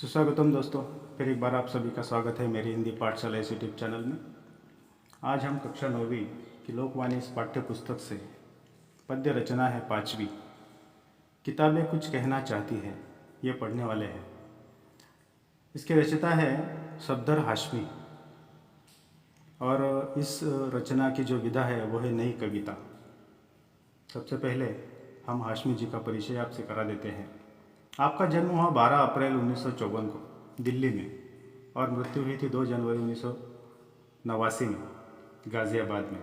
सुस्वागतम दोस्तों, फिर एक बार आप सभी का स्वागत है मेरी हिंदी पाठशाला इस यूट्यूब चैनल में। आज हम कक्षा 9वीं की लोकवाणी इस पाठ्य पुस्तक से पद्य रचना है 5वीं, किताबें कुछ कहना चाहती है, ये पढ़ने वाले हैं। इसके रचयिता है सफदर हाशमी और इस रचना की जो विधा है वो है नई कविता। सबसे पहले हम हाशमी जी का परिचय आपसे करा देते हैं। आपका जन्म हुआ 12 अप्रैल 1954 को दिल्ली में और मृत्यु हुई थी 2 जनवरी 1989 में गाज़ियाबाद में।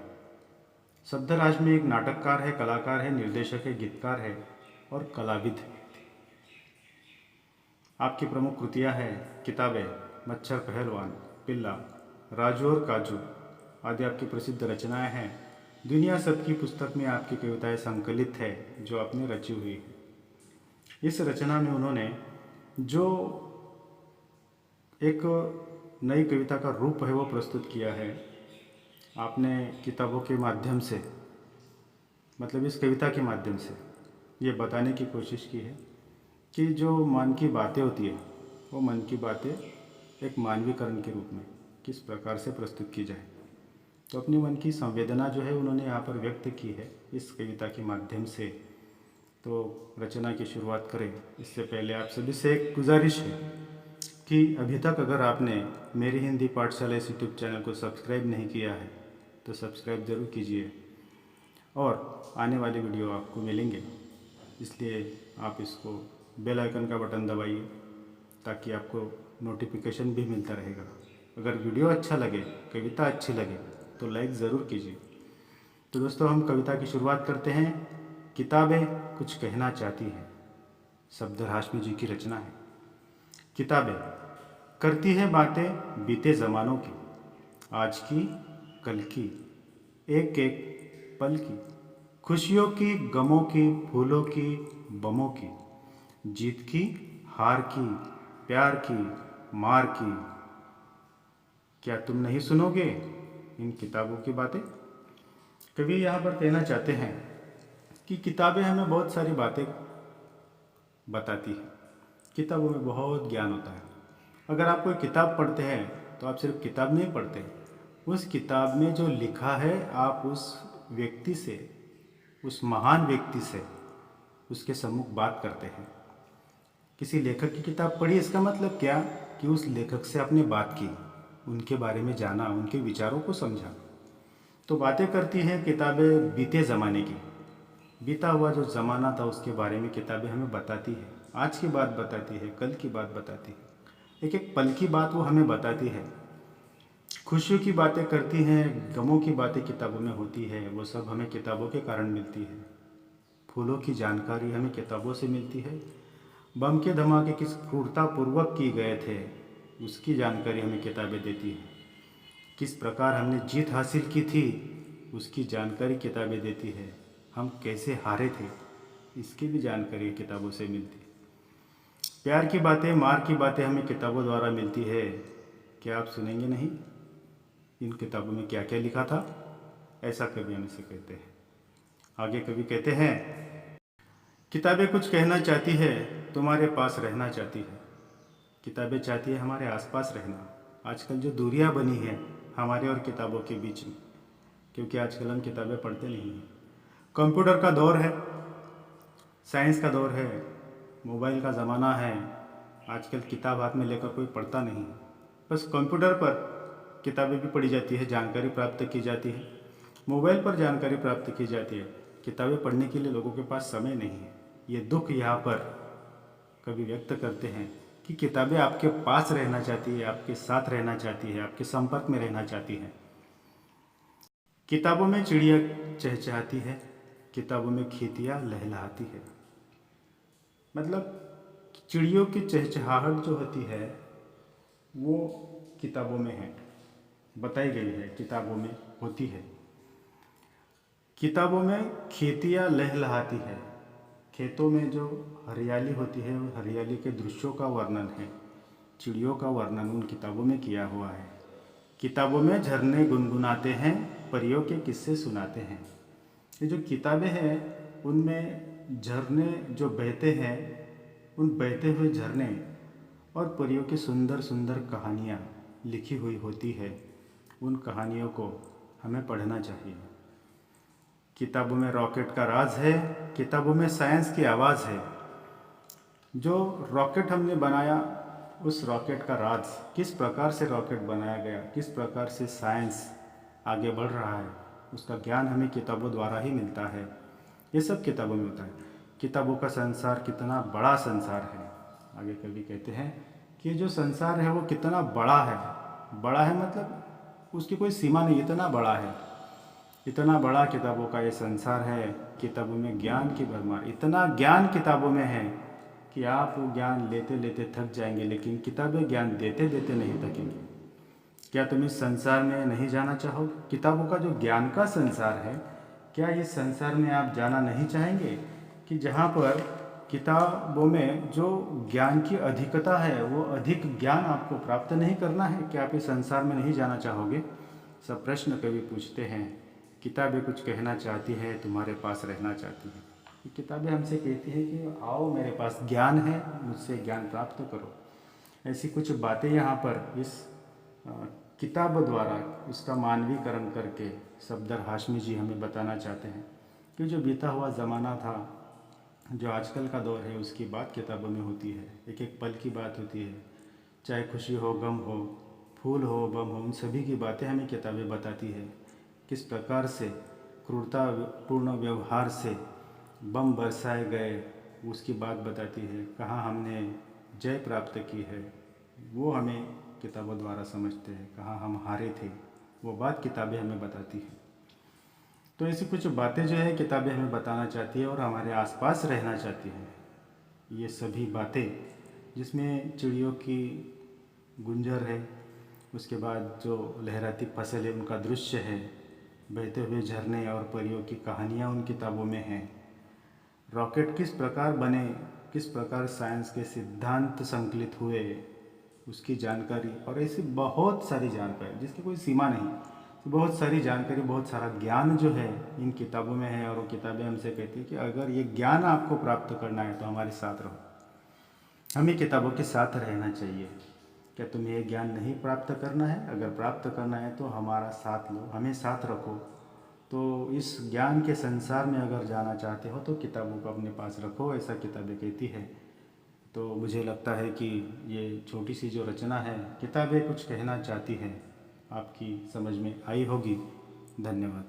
सफदर हाशमी एक नाटककार है, कलाकार है, निर्देशक है, गीतकार है और कलाविद है। आपकी प्रमुख कृतियाँ हैं किताबें मच्छर पहलवान, पिल्ला, राजू और काजू आदि आपकी प्रसिद्ध रचनाएं हैं। दुनिया सबकी पुस्तक में आपकी कविताएं संकलित है जो आपने रची हुई है। इस रचना में उन्होंने जो एक नई कविता का रूप है वो प्रस्तुत किया है। आपने किताबों के माध्यम से, मतलब इस कविता के माध्यम से ये बताने की कोशिश की है कि जो मन की बातें होती है वो मन की बातें एक मानवीकरण के रूप में किस प्रकार से प्रस्तुत की जाए। तो अपनी मन की संवेदना जो है उन्होंने यहाँ पर व्यक्त की है इस कविता के माध्यम से। तो रचना की शुरुआत करें इससे पहले आप सभी से एक गुजारिश है कि अभी तक अगर आपने मेरी हिंदी पाठशाला इस यूट्यूब चैनल को सब्सक्राइब नहीं किया है तो सब्सक्राइब ज़रूर कीजिए और आने वाले वीडियो आपको मिलेंगे, इसलिए आप इसको बेल आइकन का बटन दबाइए ताकि आपको नोटिफिकेशन भी मिलता रहेगा। अगर वीडियो अच्छा लगे, कविता अच्छी लगे तो लाइक ज़रूर कीजिए। तो दोस्तों हम कविता की शुरुआत करते हैं। किताबें कुछ कहना चाहती है, सफदर हाशमी जी की रचना है। किताबें करती है बातें बीते ज़मानों की, आज की कल की, एक एक पल की, खुशियों की, गमों की, फूलों की, बमों की, जीत की, हार की, प्यार की, मार की। क्या तुम नहीं सुनोगे इन किताबों की बातें? कवि यहाँ पर कहना चाहते हैं कि किताबें हमें बहुत सारी बातें बताती हैं। किताबों में बहुत ज्ञान होता है। अगर आप कोई किताब पढ़ते हैं तो आप सिर्फ किताब नहीं पढ़ते, उस किताब में जो लिखा है आप उस व्यक्ति से, उस महान व्यक्ति से उसके सम्मुख बात करते हैं। किसी लेखक की किताब पढ़ी इसका मतलब क्या कि उस लेखक से आपने बात की, उनके बारे में जाना, उनके विचारों को समझा। तो बातें करती हैं किताबें बीते ज़माने की, बीता हुआ जो ज़माना था उसके बारे में किताबें हमें बताती है। आज की बात बताती है, कल की बात बताती है, एक एक पल की बात वो हमें बताती है। खुशियों की बातें करती हैं, गमों की बातें किताबों में होती है, वो सब हमें किताबों के कारण मिलती है। फूलों की जानकारी हमें किताबों से मिलती है। बम के धमाके किस क्रूरतापूर्वक किए गए थे उसकी जानकारी हमें किताबें देती हैं। किस प्रकार हमने जीत हासिल की थी उसकी जानकारी किताबें देती है। हम कैसे हारे थे इसकी भी जानकारी किताबों से मिलती है। प्यार की बातें, मार की बातें हमें किताबों द्वारा मिलती है। क्या आप सुनेंगे नहीं इन किताबों में क्या क्या लिखा था? ऐसा कवि हमें से कहते हैं। आगे कवि कहते हैं, किताबें कुछ कहना चाहती है, तुम्हारे पास रहना चाहती है। किताबें चाहती है हमारे आसपास रहना। आजकल जो दूरियां बनी हैं हमारे और किताबों के बीच में, क्योंकि आजकल हम किताबें पढ़ते नहीं हैं। कंप्यूटर का दौर है, साइंस का दौर है, मोबाइल का ज़माना है। आजकल किताब हाथ में लेकर कोई पढ़ता नहीं है। बस कंप्यूटर पर किताबें भी पढ़ी जाती है, जानकारी प्राप्त की जाती है, मोबाइल पर जानकारी प्राप्त की जाती है। किताबें पढ़ने के लिए लोगों के पास समय नहीं है। ये दुख यहाँ पर कवि व्यक्त करते हैं कि किताबें आपके पास रहना चाहती है, आपके साथ रहना चाहती है, आपके संपर्क में रहना चाहती है। किताबों में चिड़िया चहचहाती है, किताबों में खेतियाँ लहलहाती है। मतलब चिड़ियों की चहचहाहट जो होती है वो किताबों में है, बताई गई है, किताबों में होती है। किताबों में खेतियाँ लहलहाती है, खेतों में जो हरियाली होती है हरियाली के दृश्यों का वर्णन है, चिड़ियों का वर्णन उन किताबों में किया हुआ है। किताबों में झरने गुनगुनाते हैं, परियों के किस्से सुनाते हैं। ये जो किताबें हैं उनमें झरने जो बहते हैं, उन बहते हुए झरने और परियों की सुंदर सुंदर कहानियाँ लिखी हुई होती है, उन कहानियों को हमें पढ़ना चाहिए। किताबों में रॉकेट का राज है, किताबों में साइंस की आवाज़ है। जो रॉकेट हमने बनाया, उस रॉकेट का राज, किस प्रकार से रॉकेट बनाया गया, किस प्रकार से साइंस आगे बढ़ रहा है, उसका ज्ञान हमें किताबों द्वारा ही मिलता है। ये सब किताबों में होता है। किताबों का संसार कितना बड़ा संसार है। आगे कभी कहते हैं कि जो संसार है वो कितना बड़ा है। बड़ा है मतलब उसकी कोई सीमा नहीं, इतना बड़ा है। इतना बड़ा किताबों का ये संसार है। किताबों में ज्ञान की भरमार, इतना ज्ञान किताबों में है कि आप वो ज्ञान लेते लेते थक जाएंगे, लेकिन किताबें ज्ञान देते देते नहीं थकेंगे। क्या तुम इस संसार में नहीं जाना चाहोगे? किताबों का जो ज्ञान का संसार है, क्या इस संसार में आप जाना नहीं चाहेंगे कि जहाँ पर किताबों में जो ज्ञान की अधिकता है, वो अधिक ज्ञान आपको प्राप्त नहीं करना है? क्या आप इस संसार में नहीं जाना चाहोगे? सब प्रश्न कवि पूछते हैं। किताबें कुछ कहना चाहती है, तुम्हारे पास रहना चाहती है। किताबें हमसे कहती है कि आओ मेरे पास ज्ञान है, मुझसे ज्ञान प्राप्त करो। ऐसी कुछ बातें यहाँ पर इस किताब द्वारा इसका मानवीकरण करके सफदर हाशमी जी हमें बताना चाहते हैं कि जो बीता हुआ ज़माना था, जो आजकल का दौर है, उसकी बात किताबों में होती है। एक एक पल की बात होती है, चाहे खुशी हो, गम हो, फूल हो, बम हो, उन सभी की बातें हमें किताबें बताती है। किस प्रकार से क्रूरतापूर्ण व्यवहार से बम बरसाए गए, उसकी बात बताती है। कहाँ हमने जय प्राप्त की है, वो हमें किताबों द्वारा समझते हैं। कहाँ हम हारे थे, वो बात किताबें हमें बताती हैं। तो ऐसी कुछ बातें जो है किताबें हमें बताना चाहती है और हमारे आसपास रहना चाहती हैं। ये सभी बातें जिसमें चिड़ियों की गुंजर है, उसके बाद जो लहराती फसल है उनका दृश्य है, बहते हुए झरने और परियों की कहानियाँ उन किताबों में हैं। रॉकेट किस प्रकार बने, किस प्रकार साइंस के सिद्धांत संकलित हुए, उसकी जानकारी, और ऐसी बहुत सारी जानकारी जिसकी कोई सीमा नहीं। तो बहुत सारी जानकारी, बहुत सारा ज्ञान जो है इन किताबों में है। और वो किताबें हमसे कहती हैं कि अगर ये ज्ञान आपको प्राप्त करना है तो हमारे साथ रहो, हमें किताबों के साथ रहना चाहिए। क्या तुम्हें ये ज्ञान नहीं प्राप्त करना है? अगर प्राप्त करना है तो हमारा साथ लो, हमें साथ रखो। तो इस ज्ञान के संसार में अगर जाना चाहते हो तो किताबों को अपने पास रखो, ऐसा किताबें कहती है। तो मुझे लगता है कि ये छोटी सी जो रचना है, किताबें कुछ कहना चाहती हैं, आपकी समझ में आई होगी। धन्यवाद।